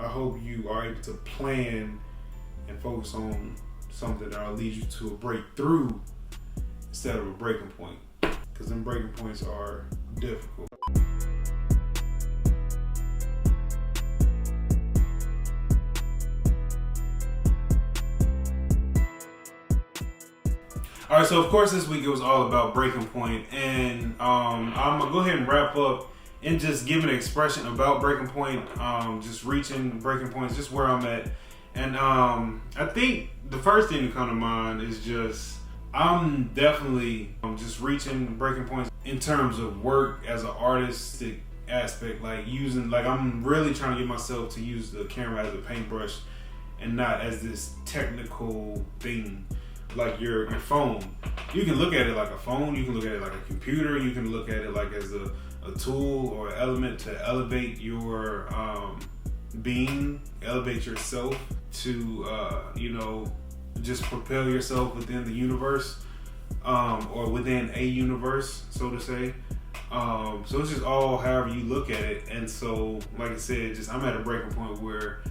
I hope you are able to plan and focus on something that'll lead you to a breakthrough instead of a breaking point, because them breaking points are difficult. All right, so of course this week it was all about breaking point, and I'm gonna go ahead and wrap up and just give an expression about breaking point, just reaching breaking points, just where I'm at. And I think the first thing to come to mind is just I'm definitely just reaching breaking points in terms of work as an artistic aspect, like I'm really trying to get myself to use the camera as a paintbrush and not as this technical thing like your phone. You can look at it like a phone, you can look at it like a computer, you can look at it like as a tool or element to elevate your being, elevate yourself to just propel yourself within the universe, or within a universe, so to say. So it's just all however you look at it. And so, like I said, just I'm at a breaking point where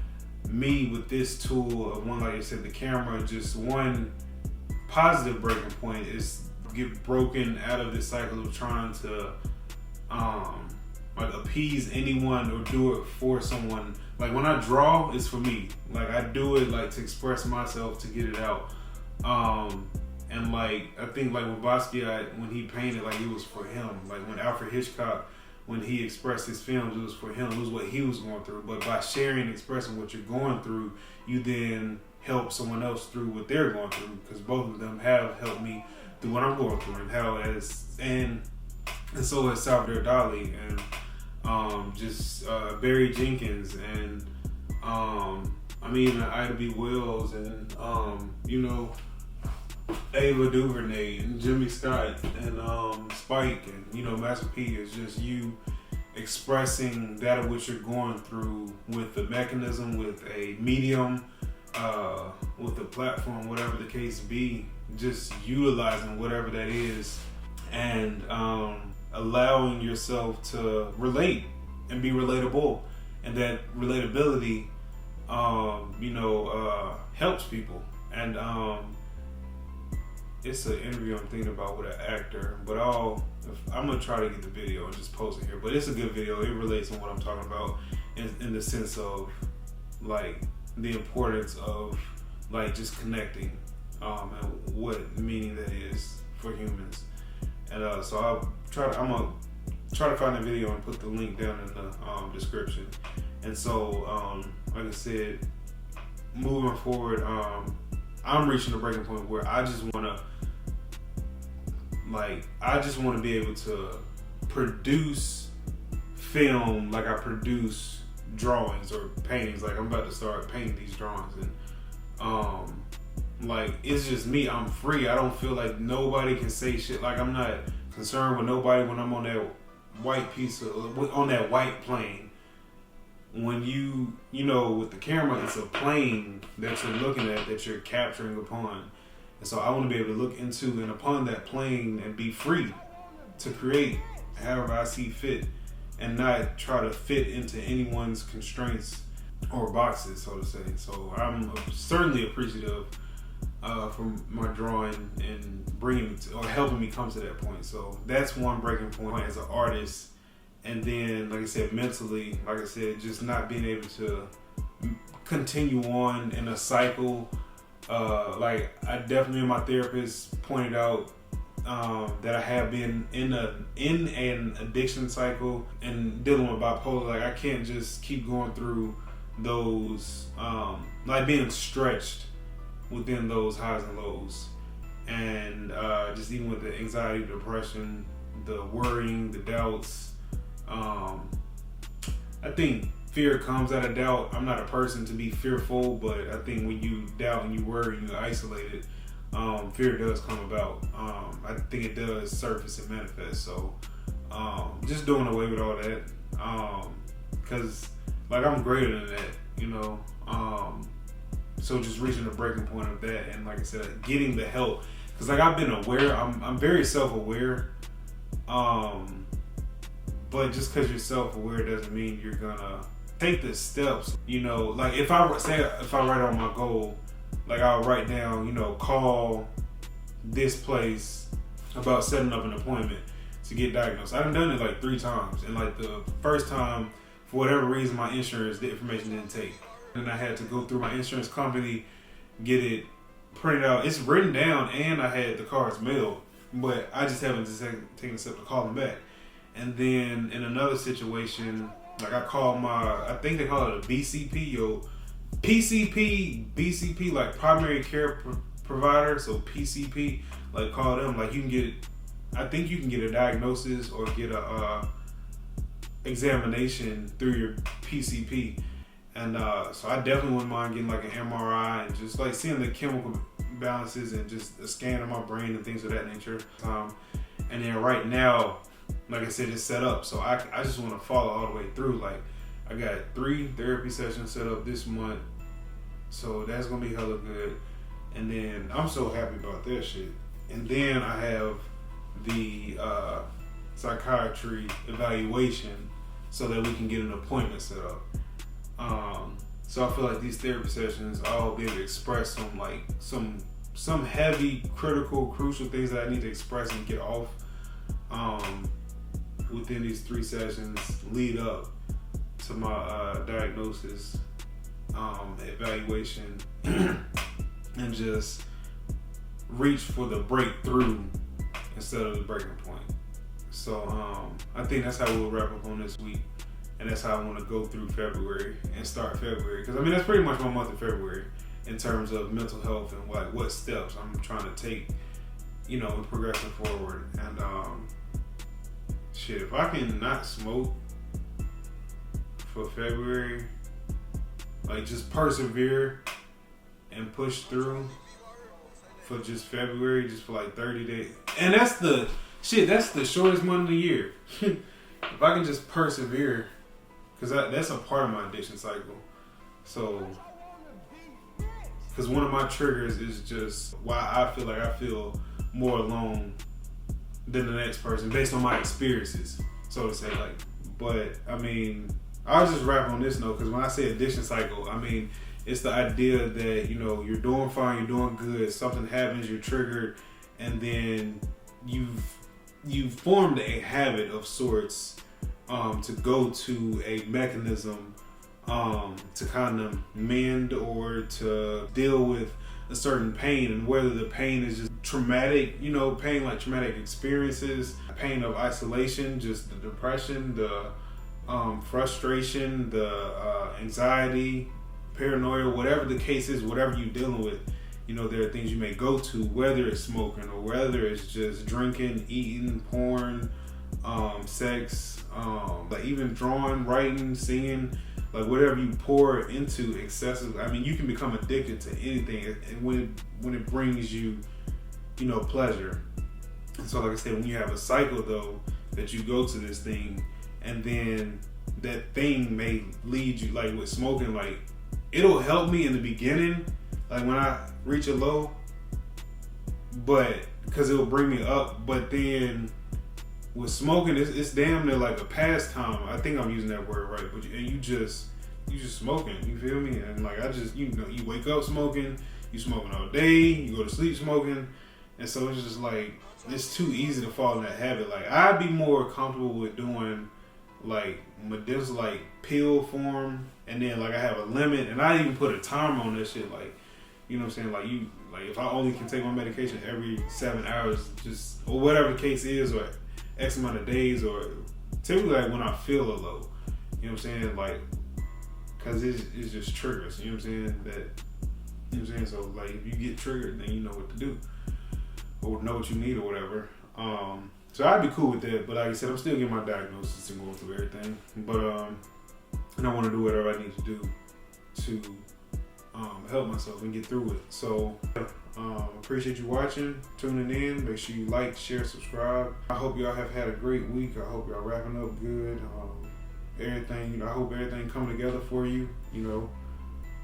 me with this tool of one, like I said, the camera, just one positive breaking point is get broken out of this cycle of trying to like appease anyone or do it for someone. Like when I draw, it's for me. Like I do it like to express myself, to get it out. And like I think like with Basquiat, when he painted, like it was for him. Like when Alfred Hitchcock, when he expressed his films, it was for him. It was what he was going through. But by sharing and expressing what you're going through, you then help someone else through what they're going through, because both of them have helped me through what I'm going through, and so has Salvador Dali and just Barry Jenkins and even Ida B. Wells and Ava DuVernay and Jimmy Scott and Spike and Master P. Is just you expressing that of what you're going through with the mechanism, with a medium, with a platform, whatever the case be, just utilizing whatever that is and allowing yourself to relate and be relatable, and that relatability helps people. And it's an interview I'm thinking about with an actor, but I'm gonna try to get the video and just post it here. But it's a good video. It relates to what I'm talking about in the sense of like the importance of like just connecting and what meaning that is for humans. And so I'm gonna try to find the video and put the link down in the description. And so like I said, moving forward, I'm reaching a breaking point where I just want to be able to produce film like I produce drawings or paintings. Like I'm about to start painting these drawings, and like it's just me. I'm free. I don't feel like nobody can say shit. Like I'm not concerned with nobody when I'm on that on that white plane. When with the camera, it's a plane that you're looking at, that you're capturing upon. And so I want to be able to look into and upon that plane and be free to create however I see fit, and not try to fit into anyone's constraints or boxes, so to say. So I'm certainly appreciative for my drawing and bringing it or helping me come to that point. So that's one breaking point as an artist. And then, like I said, mentally, like I said, just not being able to continue on in a cycle. Like I definitely, my therapist pointed out that I have been in an addiction cycle and dealing with bipolar. Like I can't just keep going through those, like being stretched within those highs and lows. And just even with the anxiety, depression, the worrying, the doubts. I think fear comes out of doubt. I'm not a person to be fearful, but I think when you doubt and you worry and you're isolated, fear does come about. I think it does surface and manifest. So just doing away with all that, because like I'm greater than that, so just reaching the breaking point of that, and like I said, getting the help, because like I've been aware. I'm very self-aware. But just because you're self-aware doesn't mean you're gonna take the steps. You know, like if I write on my goal, like I'll write down, you know, call this place about setting up an appointment to get diagnosed. I've done it like 3 times, and like the first time, for whatever reason, my insurance, the information didn't take, and I had to go through my insurance company, get it printed out. It's written down, and I had the cards mailed, but I just haven't taken the step to call them back. And then in another situation, like I called I think they call it a BCP or BCP, like primary care provider. So PCP, like call them. Like I think you can get a diagnosis or get a examination through your PCP. And so I definitely wouldn't mind getting like an MRI and just like seeing the chemical balances and just a scan of my brain and things of that nature. And then right now, like I said, it's set up. So I just want to follow all the way through. Like I got 3 therapy sessions set up this month. So that's going to be hella good. And then I'm so happy about that shit. And then I have the psychiatry evaluation so that we can get an appointment set up. So I feel like these therapy sessions, I'll be able to express some heavy, critical, crucial things that I need to express and get off within these 3 sessions lead up to my diagnosis, evaluation, and just reach for the breakthrough instead of the breaking point. So I think that's how we'll wrap up on this week. And that's how I want to go through February and start February. Because, I mean, that's pretty much my month of February in terms of mental health and like what steps I'm trying to take, you know, progressing forward. And, shit, if I can not smoke for February, like just persevere and push through for just February, just for like 30 days. And that's the shortest month of the year. If I can just persevere, because that's a part of my addiction cycle. So, because one of my triggers is just why I feel more alone than the next person based on my experiences, so to say. Like, but I mean, I'll just wrap on this note, because when I say addiction cycle, I mean it's the idea that, you know, you're doing fine, you're doing good, something happens, you're triggered, and then you've formed a habit of sorts. To go to a mechanism to kind of mend or to deal with a certain pain, and whether the pain is just traumatic, you know, pain like traumatic experiences, pain of isolation, just the depression, the frustration, the anxiety, paranoia, whatever the case is, whatever you're dealing with, you know, there are things you may go to, whether it's smoking or whether it's just drinking, eating, porn, sex, like even drawing, writing, singing, like whatever you pour into excessive. I mean, you can become addicted to anything, and when it brings you, you know, pleasure. And so, like I said, when you have a cycle though that you go to this thing, and then that thing may lead you, like with smoking, like it'll help me in the beginning, like when I reach a low, but because it'll bring me up, but then with smoking, it's damn near like a pastime. I think I'm using that word right, but you just smoking. You feel me? And like you wake up smoking, you smoking all day, you go to sleep smoking, and so it's just like it's too easy to fall in that habit. Like I'd be more comfortable with doing like medicinal, like pill form, and then like I have a limit, and I even put a timer on that shit. Like, you know what I'm saying? Like if I only can take my medication every 7 hours, just or whatever the case is, or X amount of days, or typically like when I feel a low, you know what I'm saying? Like, cause it's just triggers, you know what I'm saying? That, you know what I'm saying? So like if you get triggered, then you know what to do, or know what you need or whatever. So I'd be cool with that, but like I said, I'm still getting my diagnosis and going through everything. But and I want to do whatever I need to do to help myself and get through it. So appreciate you watching, tuning in. Make sure you like, share, subscribe. I hope y'all have had a great week. I hope y'all wrapping up good. Everything, you know, I hope everything come together for you, you know.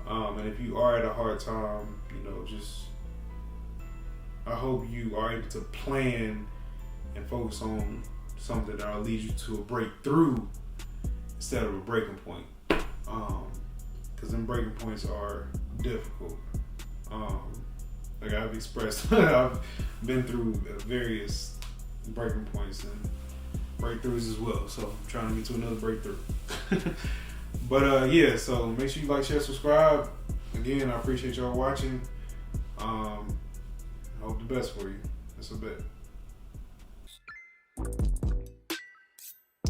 And if you are at a hard time, you know, just I hope you are able to plan and focus on something that'll lead you to a breakthrough instead of a breaking point. because them breaking points are difficult. Like I've expressed, I've been through various breaking points and breakthroughs as well. So I'm trying to get to another breakthrough. But yeah, so make sure you like, share, subscribe. Again, I appreciate y'all watching. I hope the best for you. That's a bet.